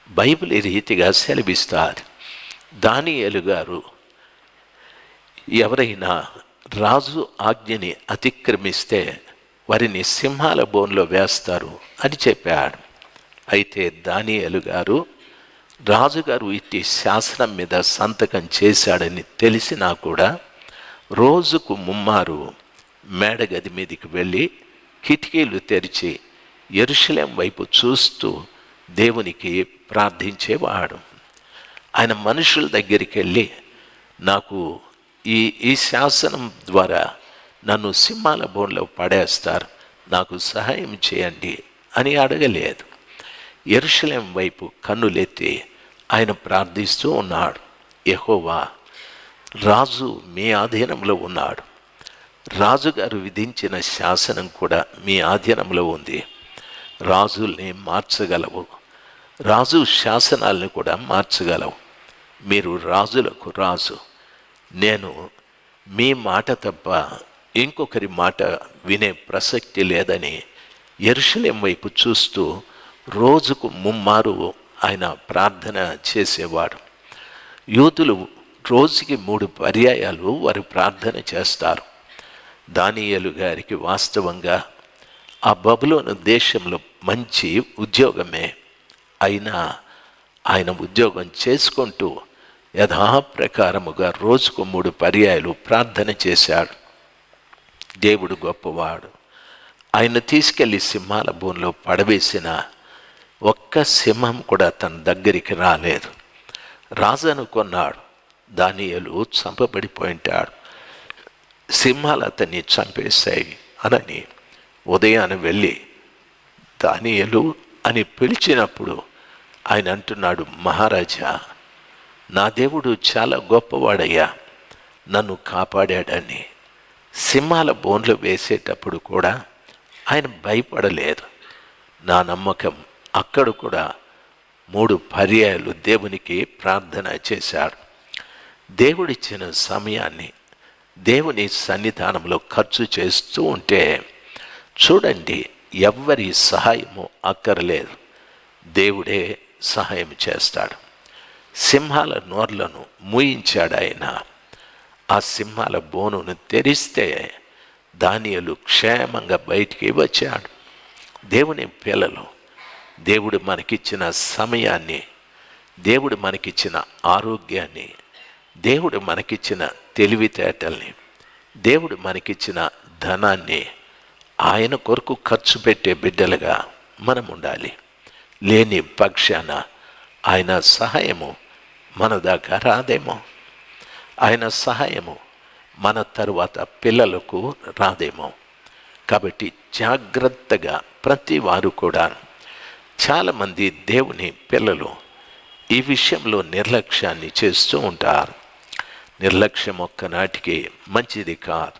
Bible ఈ రీతిగా సెలవిస్తారు. దానియేలు గారు ఎవరైనా రాజు ఆజ్ఞని అతిక్రమిస్తే వారిని సింహాల బోన్లో వేస్తారు అని చెప్పాడు. అయితే దానియేలు గారు రాజుగారు ఇట్టి శాసనం మీద సంతకం చేశాడని తెలిసినా కూడా రోజుకు ముమ్మారు మేడగది మీదికి వెళ్ళి కిటికీలు తెరిచి యెరూషలేం వైపు చూస్తూ దేవునికి ప్రార్థించేవాడు. ఆయన మనుషుల దగ్గరికి వెళ్ళి నాకు ఈ శాసనం ద్వారా నన్ను సింహాల బోన్లో పడేస్తారు, నాకు సహాయం చేయండి అని అడగలేదు. యెరూషలేం వైపు కన్నులెత్తి ఆయన ప్రార్థిస్తూ ఉన్నాడు. యెహోవా, రాజు మీ ఆధీనంలో ఉన్నాడు, రాజుగారు విధించిన శాసనం కూడా మీ ఆధీనంలో ఉంది. రాజుల్ని మార్చగలవు, రాజు శాసనాలను కూడా మార్చగలవు. మీరు రాజులకు రాజు. నేను మీ మాట తప్ప ఇంకొకరి మాట వినే ప్రసక్తి లేదని యెరూషలేం వైపు చూస్తూ రోజుకు ముమ్మారు ఆయన ప్రార్థన చేసేవాడు. యూదులు రోజుకి 3 పర్యాయాలు వారు ప్రార్థన చేస్తారు. దానియేలు గారికి వాస్తవంగా ఆ బబులోను దేశంలో మంచి ఉద్యోగమే అయినా ఆయన ఉద్యోగం చేసుకుంటూ యథాప్రకారముగా రోజుకు 3 పర్యాయాలు ప్రార్థన చేశాడు. దేవుడు గొప్పవాడు. ఆయన తీసుకెళ్ళి సింహాల బోన్లో పడవేసిన ఒక్క సింహం కూడా తన దగ్గరికి రాలేదు. రాజు అనుకున్నాడు దానియేలు చంపబడిపోయింటాడు, సింహాలు అతన్ని చంపేశాయి అనని ఉదయాన్ని వెళ్ళి దానియేలు అని పిలిచినప్పుడు ఆయన అంటున్నాడు, మహారాజా, నా దేవుడు చాలా గొప్పవాడయ్యా, నన్ను కాపాడాడని. సింహాల బోన్లో వేసేటప్పుడు కూడా ఆయన భయపడలేదు. నా నమ్మకం అక్కడ కూడా 3 పర్యాయాలు దేవునికి ప్రార్థన చేశాడు. దేవుడిచ్చిన సమయాన్ని దేవుని సన్నిధానంలో ఖర్చు చేస్తూ ఉంటే చూడండి, ఎవ్వరి సహాయము అక్కర్లేదు, దేవుడే సహాయం చేస్తాడు. సింహాల నోర్లను మూయించాడు ఆయన. ఆ సింహాల బోనును తెరిస్తే దానియేలు క్షేమంగా బయటికి వచ్చాడు. దేవుని పిల్లలు, దేవుడు మనకిచ్చిన సమయాన్ని, దేవుడు మనకిచ్చిన ఆరోగ్యాన్ని, దేవుడు మనకిచ్చిన తెలివితేటల్ని, దేవుడు మనకిచ్చిన ధనాన్ని ఆయన కొరకు ఖర్చు పెట్టే బిడ్డలుగా మనం ఉండాలి. లేని పక్షాన ఆయన సహాయము మన దాకా రాదేమో, ఆయన సహాయము మన తరువాత పిల్లలకు రాదేమో. కాబట్టి జాగ్రత్తగా ప్రతి వారు కూడా, చాలామంది దేవుని పిల్లలు ఈ విషయంలో నిర్లక్ష్యాన్ని చేస్తూ ఉంటారు. నిర్లక్ష్యం ఒక్కనాటికి మంచిది కాదు.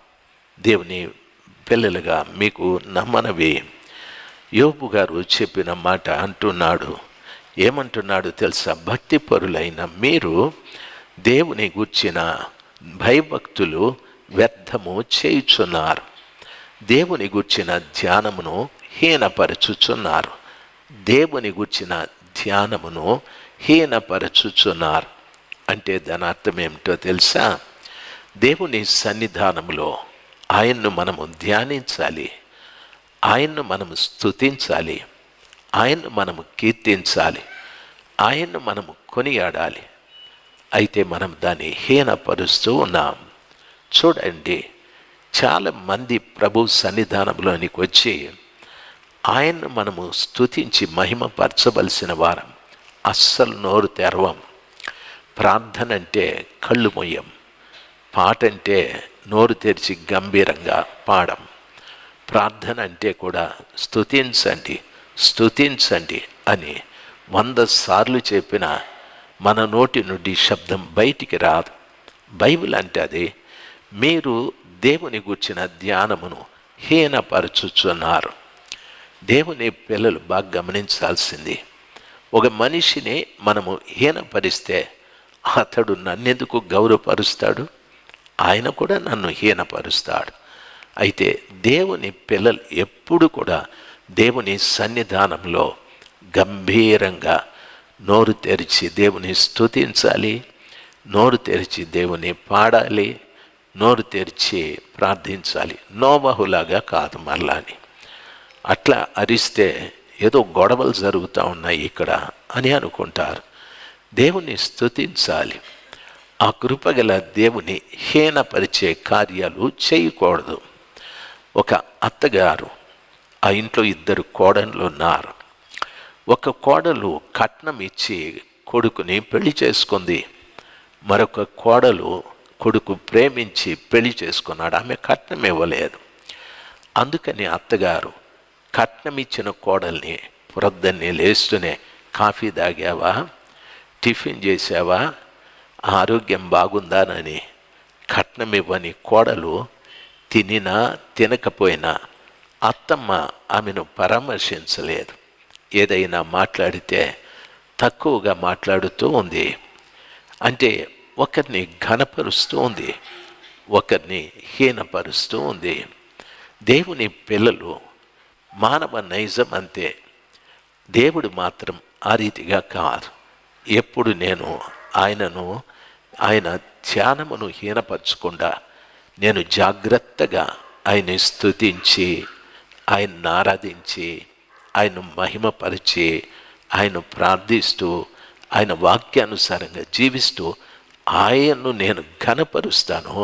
దేవుని పిల్లలుగా మీకు నమ్మనవి. యోబు గారు చెప్పిన మాట అంటున్నాడు, ఏమంటున్నాడు తెలుసా? భక్తి పరులైన మీరు దేవుని గూర్చిన భయభక్తులు వ్యర్థము చేయుచున్నారు, దేవుని గూర్చిన ధ్యానమును హీనపరచుచున్నారు, దేవుని గూర్చిన ధ్యానమును హీనపరచుచున్నారు. అంటే దాని అర్థం ఏమిటో తెలుసా? దేవుని సన్నిధానంలో ఆయన్ను మనము ధ్యానించాలి, ఆయన్ను మనము స్తుతించాలి, ఆయన్ను మనము కీర్తించాలి, ఆయన్ను మనము కొనియాడాలి. అయితే మనం దాన్ని హీనపరుస్తూ ఉన్నాం. చూడండి, చాలామంది ప్రభు సన్నిధానంలోనికి వచ్చి ఆయన్ను మనము స్తుతించి మహిమపరచవలసిన వారం అస్సలు నోరు తెరవం. ప్రార్థన అంటే కళ్ళు మొయ్యం, పాట అంటే నోరు తెరిచి గంభీరంగా పాడం. ప్రార్థన అంటే కూడా స్తుతించండి స్తుతించండి అని 100 సార్లు చెప్పినా మన నోటి నుండి శబ్దం బయటికి రాదు. బైబిల్ అంటే అది, మీరు దేవుని గూర్చిన ధ్యానమును హీనపరచుచున్నారు. దేవుని పిల్లలు బాగా గమనించాల్సింది, ఒక మనిషిని మనము హీనపరిస్తే అతడు నన్నెందుకు గౌరవపరుస్తాడు? ఆయన కూడా నన్ను హీనపరుస్తాడు. అయితే దేవుని పిల్లలు ఎప్పుడు కూడా దేవుని సన్నిధానంలో గంభీరంగా నోరు తెరిచి దేవుని స్తుతించాలి, నోరు తెరిచి దేవుని పాడాలి, నోరు తెరిచి ప్రార్థించాలి. నోవహులాగా కాదు మరలాని. అట్లా అరిస్తే ఏదో గొడవలు జరుగుతూ ఉన్నాయి ఇక్కడ అని అనుకుంటారు. దేవుని స్తుతించాలి. ఆ కృపగల దేవుని హీనపరిచే కార్యాలు చేయకూడదు. ఒక అత్తగారు, ఆ ఇంట్లో 2 కోడళ్ళు ఉన్నారు. ఒక కోడలు కట్నం ఇచ్చి కొడుకుని పెళ్లి చేసుకుంది. మరొక కోడలు కొడుకు ప్రేమించి పెళ్లి చేసుకున్నాడు, ఆమె కట్నం ఇవ్వలేదు. అందుకని అత్తగారు కట్నం ఇచ్చిన కోడల్ని పొద్దున్నే లేస్తూనే, కాఫీ తాగావా, టిఫిన్ చేసావా, ఆరోగ్యం బాగుందానని కట్నం ఇవ్వని కోడలు తినినా తినకపోయినా అత్తమ్మ ఆమెను పరామర్శించలేదు. ఏదైనా మాట్లాడితే తక్కువగా మాట్లాడుతూ ఉంది. అంటే ఒకరిని ఘనపరుస్తూ ఉంది, ఒకరిని హీనపరుస్తూ ఉంది. దేవుని పిల్లలు మానవ నైజం అంతే. దేవుడు మాత్రం ఆ రీతిగా కాదు. ఎప్పుడు నేను ఆయన ధ్యానమును హీనపరచకుండా నేను జాగ్రత్తగా ఆయన్ని స్తుతించి, ఆయన్ని ఆరాధించి, ఆయన మహిమపరిచి, ఆయన ప్రార్థిస్తూ, ఆయన వాక్యానుసారంగా జీవిస్తూ ఆయన్ను నేను ఘనపరుస్తాను.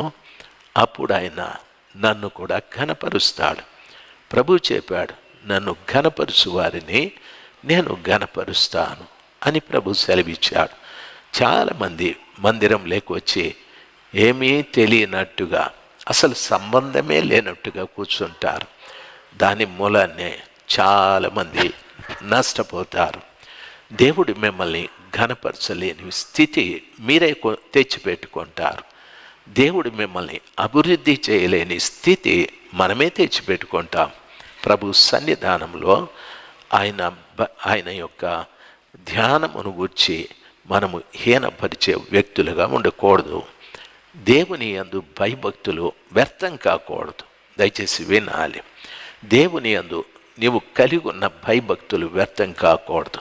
అప్పుడు ఆయన నన్ను కూడా ఘనపరుస్తాడు. ప్రభు చెప్పాడు, నన్ను ఘనపరుచు వారిని నేను ఘనపరుస్తాను అని ప్రభు సెలవిచ్చాడు. చాలామంది మందిరంలోకి వచ్చి ఏమీ తెలియనట్టుగా, అసలు సంబంధమే లేనట్టుగా కూర్చుంటారు. దాని మూలాన్నే చాలామంది నష్టపోతారు. దేవుడు మిమ్మల్ని ఘనపరచలేని స్థితి మీరే తెచ్చిపెట్టుకుంటారు. దేవుడు మిమ్మల్ని అభివృద్ధి చేయలేని స్థితి మనమే తెచ్చిపెట్టుకుంటాం. ప్రభు సన్నిధానంలో ఆయన యొక్క ధ్యానమును గూర్చి మనము హీనపరిచే వ్యక్తులుగా ఉండకూడదు. దేవుని యందు భయభక్తులు వ్యర్థం కాకూడదు. దయచేసి వినాలి. దేవుని యందు నీవు కలిగి ఉన్న భయభక్తులు వ్యర్థం కాకూడదు.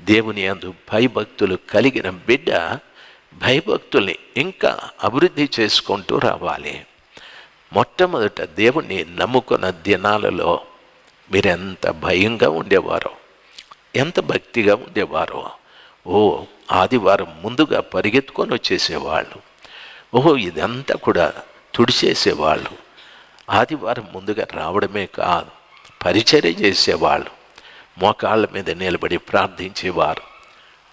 దేవుని యందు భయభక్తులు కలిగిన బిడ్డ భయభక్తుల్ని ఇంకా అభివృద్ధి చేసుకుంటూ రావాలి. మొట్టమొదట దేవుణ్ణి నమ్ముకున్న దినాలలో మీరెంత భయంగా ఉండేవారో, ఎంత భక్తిగా ఉండేవారో. ఆదివారం ముందుగా పరిగెత్తుకొని వచ్చేసేవాళ్ళు. ఇదంతా కూడా తుడిచేసేవాళ్ళు. ఆదివారం ముందుగా రావడమే కాదు, పరిచర్య చేసేవాళ్ళు. మోకాళ్ళ మీద నిలబడి ప్రార్థించేవారు.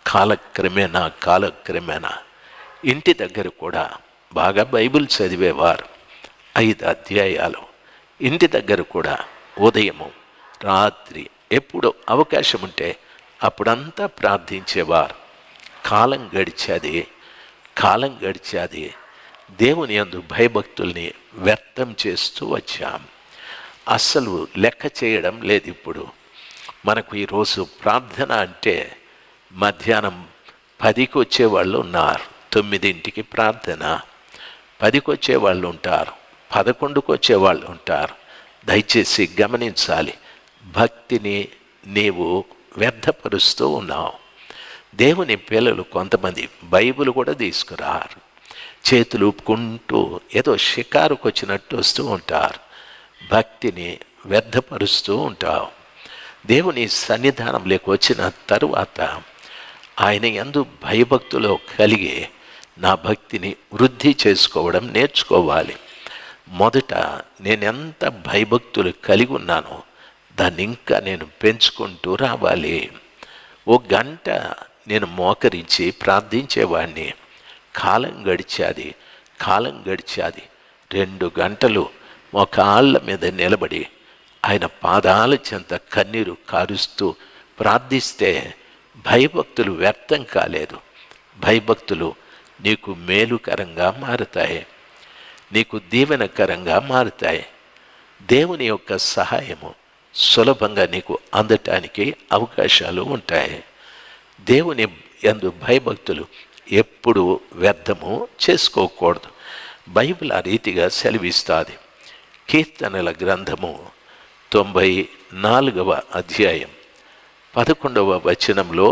కాలక్రమేణా ఇంటి దగ్గర కూడా బాగా బైబిల్ చదివేవారు. 5 అధ్యాయాలు ఇంటి దగ్గర కూడా ఉదయము రాత్రి ఎప్పుడు అవకాశం ఉంటే అప్పుడంతా ప్రార్థించేవారు. కాలం గడిచేది దేవుని యందు భయభక్తుల్ని వ్యర్థం చేస్తూ వచ్చాం. అస్సలు లెక్క చేయడం లేదు. ఇప్పుడు మనకు ఈరోజు ప్రార్థన అంటే మధ్యాహ్నం 10కి వచ్చేవాళ్ళు ఉన్నారు, 9ంటికి ప్రార్థన, 10కి వచ్చేవాళ్ళు ఉంటారు, 11కి వచ్చేవాళ్ళు ఉంటారు. దయచేసి గమనించాలి, భక్తిని నీవు వ్యర్థపరుస్తూ ఉన్నావు. దేవుని పిల్లలు కొంతమంది బైబిల్ కూడా తీసుకురారు, చేతులు ఊపుకుంటూ ఏదో షికారుకు వచ్చినట్టు వస్తూ ఉంటారు. భక్తిని వ్యర్థపరుస్తూ ఉంటావు. దేవుని సన్నిధానంలోకి వచ్చిన తరువాత ఆయన యందు భయభక్తులు కలిగి నా భక్తిని వృద్ధి చేసుకోవడం నేర్చుకోవాలి. మొదట నేనెంత భయభక్తులు కలిగి ఉన్నానో దాన్ని ఇంకా నేను పెంచుకుంటూ రావాలి. 1 గంట నేను మోకరించి ప్రార్థించేవాడిని. కాలం గడిచాది 2 గంటలు మోకాళ్ళ మీద నిలబడి ఆయన పాదాల చెంత కన్నీరు కారుస్తూ ప్రార్థిస్తే భయభక్తులు వ్యర్థం కాలేదు. భయభక్తులు నీకు మేలుకరంగా మారుతాయి, నీకు దీవెనకరంగా మారుతాయి. దేవుని యొక్క సహాయము సులభంగా నీకు అందటానికి అవకాశాలు ఉంటాయి. దేవుని యందు భయభక్తులు ఎప్పుడు వ్యర్థము చేసుకోకూడదు. బైబిల్ ఆ రీతిగా సెలవిస్తుంది. కీర్తనల గ్రంథము 94వ అధ్యాయం 11వ వచనంలో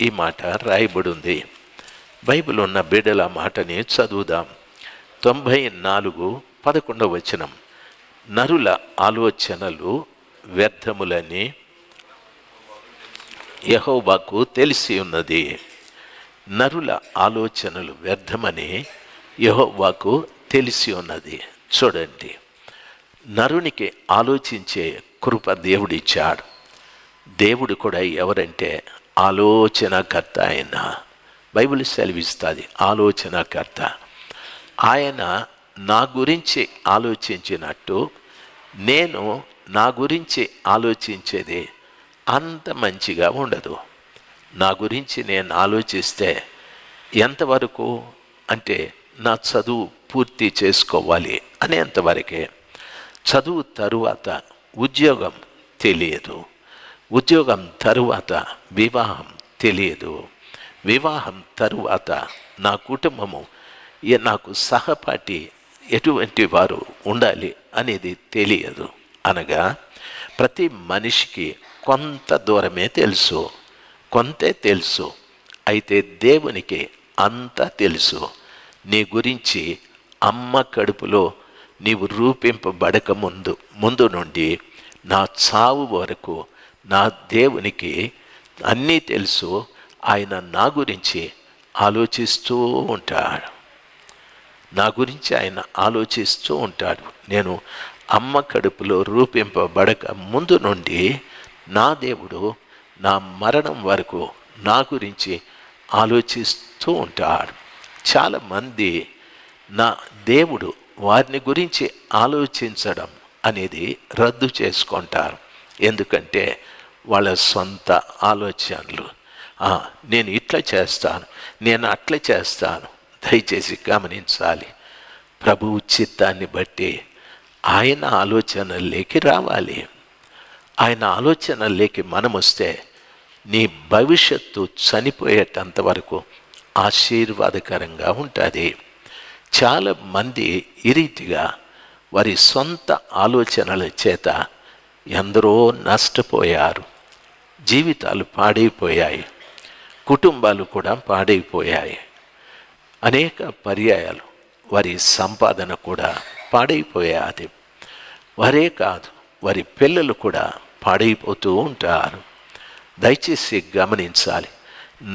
ఈ మాట రాయబడి ఉంది. బైబిల్ ఉన్న బిడ్డల మాటని చదువుదాం. 94:11 నరుల ఆలోచనలు వ్యర్థములని యెహోవాకు తెలిసి ఉన్నది. నరుల ఆలోచనలు వ్యర్థమని యెహోవాకు తెలిసి ఉన్నది. చూడండి, నరునికి ఆలోచించే కృప దేవుడిచ్చాడు. దేవుడు కూడా ఎవరంటే ఆలోచనకర్త. ఆయన బైబిల్ సెలవిస్తుంది ఆలోచనకర్త. ఆయన నా గురించి ఆలోచించినట్టు నేను నా గురించి ఆలోచించేది అంత మంచిగా ఉండదు. నా గురించి నేను ఆలోచిస్తే ఎంతవరకు అంటే నా చదువు పూర్తి చేసుకోవాలి అనేంతవరకే. చదువు తరువాత ఉద్యోగం తెలియదు, ఉద్యోగం తరువాత వివాహం తెలియదు, వివాహం తరువాత నా కుటుంబము నాకు సహపాఠి ఎటువంటి వారు ఉండాలి అనేది తెలియదు. అనగా ప్రతి మనిషికి కొంత దూరమే తెలుసు, కొంతే తెలుసు. అయితే దేవునికి అంతా తెలుసు. నీ గురించి అమ్మ కడుపులో నీవు రూపింపబడక ముందు నుండి నా చావు వరకు నా దేవునికి అన్నీ తెలుసు. ఆయన నా గురించి ఆలోచిస్తూ ఉంటాడు. నా గురించి ఆయన ఆలోచిస్తూ ఉంటాడు. నేను అమ్మ కడుపులో రూపింపబడక ముందు నుండి నా దేవుడు నా మరణం వరకు నా గురించి ఆలోచిస్తూ ఉంటాడు. చాలామంది నా దేవుడు వారిని గురించి ఆలోచించడం అనేది రద్దు చేసుకుంటారు. ఎందుకంటే వాళ్ళ సొంత ఆలోచనలు. నేను ఇట్లా చేస్తాను, నేను అట్లా చేస్తాను. దయచేసి గమనించాలి, ప్రభువు చిత్తాన్ని బట్టి ఆయన ఆలోచనల్లోకి రావాలి. ఆయన ఆలోచనల్లోకి మనం వస్తే నీ భవిష్యత్తు చనిపోయేటంత వరకు ఆశీర్వాదకరంగా ఉంటుంది. చాలామంది ఈ రీతిగా వారి సొంత ఆలోచనల చేత ఎందరో నష్టపోయారు. జీవితాలు పాడైపోయాయి, కుటుంబాలు కూడా పాడైపోయాయి. అనేక పర్యాయాలు వారి సంపాదన కూడా పాడైపోయాది. వారే కాదు, వారి పిల్లలు కూడా పాడైపోతూ ఉంటారు. దయచేసి గమనించాలి,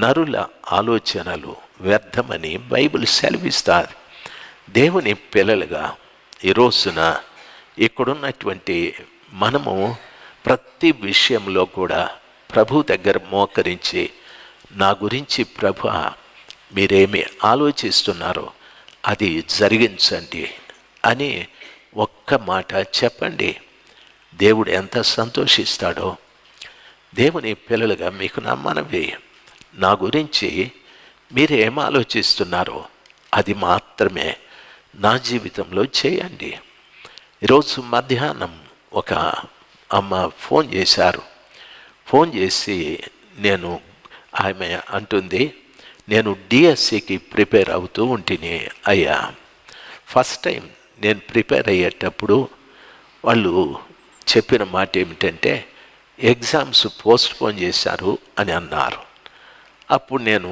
నరుల ఆలోచనలు వ్యర్థమని బైబిల్ సెలవిస్తారు. దేవుని పిల్లలుగా ఈ రోజున ఇక్కడున్నటువంటి మనము ప్రతి విషయంలో కూడా ప్రభు దగ్గర మోకరించి నా గురించి ప్రభు మీరేమి ఆలోచిస్తున్నారో అది జరిగించండి అని ఒక్క మాట చెప్పండి. దేవుడు ఎంత సంతోషిస్తాడో. దేవుని పిల్లలుగా మీకు నా మనవి, నా గురించి మీరేం ఆలోచిస్తున్నారో అది మాత్రమే నా జీవితంలో చేయండి. ఈరోజు మధ్యాహ్నం ఒక అమ్మ ఫోన్ చేశారు. ఫోన్ చేసి ఆమె అంటుంది, నేను డిఎస్సికి ప్రిపేర్ అవుతూ ఉంటిని అయ్యా. ఫస్ట్ టైం నేను ప్రిపేర్ అయ్యేటప్పుడు వాళ్ళు చెప్పిన మాట ఏమిటంటే ఎగ్జామ్స్ పోస్ట్పోన్ చేశారు అని అన్నారు. అప్పుడు నేను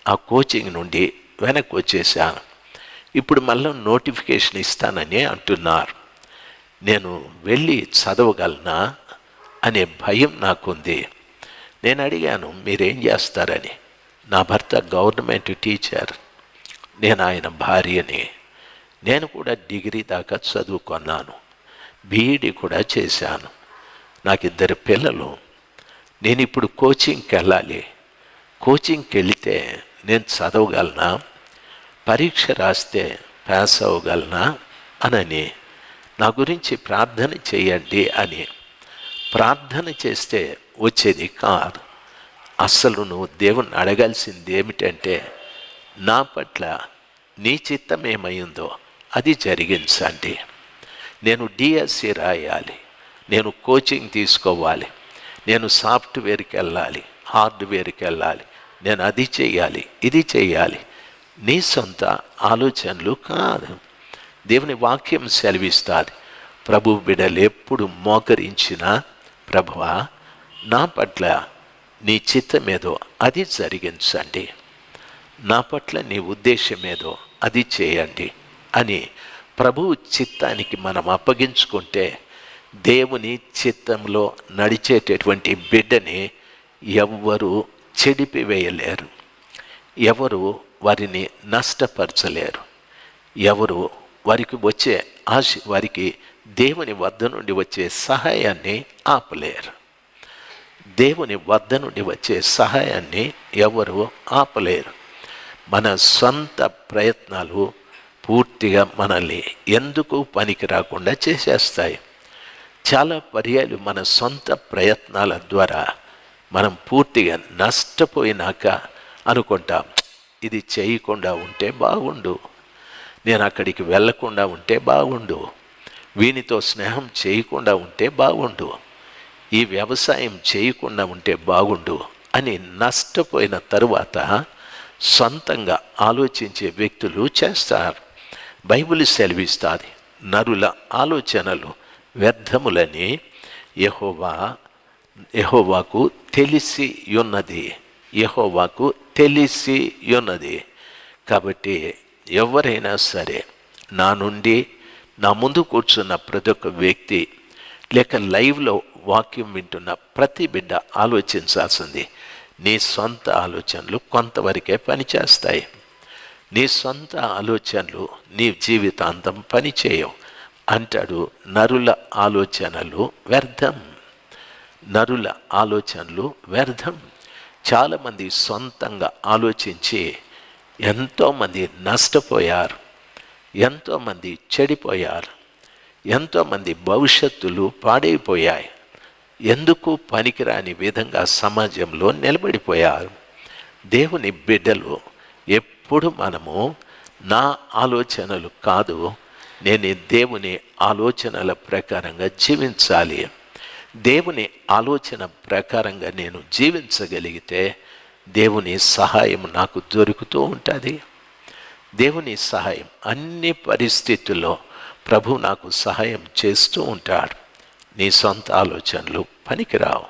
ఆ కోచింగ్ నుండి వెనక్కి వచ్చేసాను. ఇప్పుడు మళ్ళీ నోటిఫికేషన్ ఇస్తానని అంటున్నారు. నేను వెళ్ళి చదవగలనా అనే భయం నాకుంది. నేను అడిగాను, మీరేం చేస్తారని. నా భర్త గవర్నమెంట్ టీచర్, నేను ఆయన భార్యని. నేను కూడా డిగ్రీ దాకా చదువుకున్నాను, బీఈడి కూడా చేశాను. నాకు 2 పిల్లలు. నేను ఇప్పుడు కోచింగ్కి వెళ్ళాలి. కోచింగ్కి వెళితే నేను చదవగలనా, పరీక్ష రాస్తే పాస్ అవ్వగలనా అని నా గురించి ప్రార్థన చేయండి అని. ప్రార్థన చేస్తే వచ్చేది కాదు. అస్సలు నువ్వు దేవుణ్ణి అడగాల్సింది ఏమిటంటే నా పట్ల నీ చిత్తం ఏమైందో అది జరిగించండి. నేను డిఎస్సి రాయాలి, నేను కోచింగ్ తీసుకోవాలి, నేను సాఫ్ట్వేర్కి వెళ్ళాలి, హార్డ్వేర్కి వెళ్ళాలి, నేను అది చేయాలి, ఇది చేయాలి. నీ సొంత ఆలోచనలు కాదు. దేవుని వాక్యం సెలవిస్తుంది, ప్రభు బిడ్డలు ఎప్పుడు మోకరించినా ప్రభువా నా పట్ల నీ చిత్తమేదో అది జరిగించండి, నా పట్ల నీ ఉద్దేశమేదో అది చేయండి అని ప్రభువు చిత్తానికి మనం అప్పగించుకుంటే దేవుని చిత్తంలో నడిచేటటువంటి బిడ్డని ఎవ్వరూ చెడిపివేయలేరు, ఎవరు వారిని నష్టపరచలేరు, ఎవరు వారికి దేవుని వద్ద నుండి వచ్చే సహాయాన్ని ఆపలేరు. దేవుని వద్ద నుండి వచ్చే సహాయాన్ని ఎవరు ఆపలేరు. మన సొంత ప్రయత్నాలు పూర్తిగా మనల్ని ఎందుకు పనికి రాకుండా చేసేస్తాయి. చాలా పర్యాలు మన సొంత ప్రయత్నాల ద్వారా మనం పూర్తిగా నష్టపోయినాక అనుకుంటాం, ఇది చేయకుండా ఉంటే బాగుండు, నేను అక్కడికి వెళ్ళకుండా ఉంటే బాగుండు, వీనితో స్నేహం చేయకుండా ఉంటే బాగుండు, ఈ వ్యవసాయం చేయకుండా ఉంటే బాగుండు అని నష్టపోయిన తరువాత సొంతంగా ఆలోచించే వ్యక్తులు చేస్తారు. బైబిల్ సెలవిస్తుంది, నరుల ఆలోచనలు వ్యర్థములని యెహోవాకు తెలిసి ఉన్నది. యెహోవాకు తెలిసి ఉన్నది. కాబట్టి ఎవరైనా సరే, నా నుండి నా ముందు కూర్చున్న ప్రతి ఒక్క వ్యక్తి లేక లైవ్లో వాక్యం వింటున్న ప్రతి బిడ్డ ఆలోచించాల్సింది, నీ సొంత ఆలోచనలు కొంతవరకే పనిచేస్తాయి. నీ సొంత ఆలోచనలు నీ జీవితాంతం పనిచేయవు అంటాడు. నరుల ఆలోచనలు వ్యర్థం, నరుల ఆలోచనలు వ్యర్థం. చాలామంది సొంతంగా ఆలోచించి ఎంతోమంది నష్టపోయారు, ఎంతోమంది చెడిపోయారు, ఎంతోమంది భవిష్యత్తులు పాడైపోయాయి. ఎందుకు పనికిరాని విధంగా సమాజంలో నిలబడిపోయారు. దేవుని బిడ్డలు ఎప్పుడు మనము నా ఆలోచనలు కాదు, నేను దేవుని ఆలోచనల ప్రకారంగా జీవించాలి, దేవుని ఆలోచన ప్రకారంగా నేను జీవించగలిగితే దేవుని సహాయం నాకు దొరుకుతూ ఉంటుంది. దేవుని సహాయం అన్ని పరిస్థితుల్లో ప్రభు నాకు సహాయం చేస్తూ ఉంటాడు. నీ సొంత ఆలోచనలు పనికిరావు.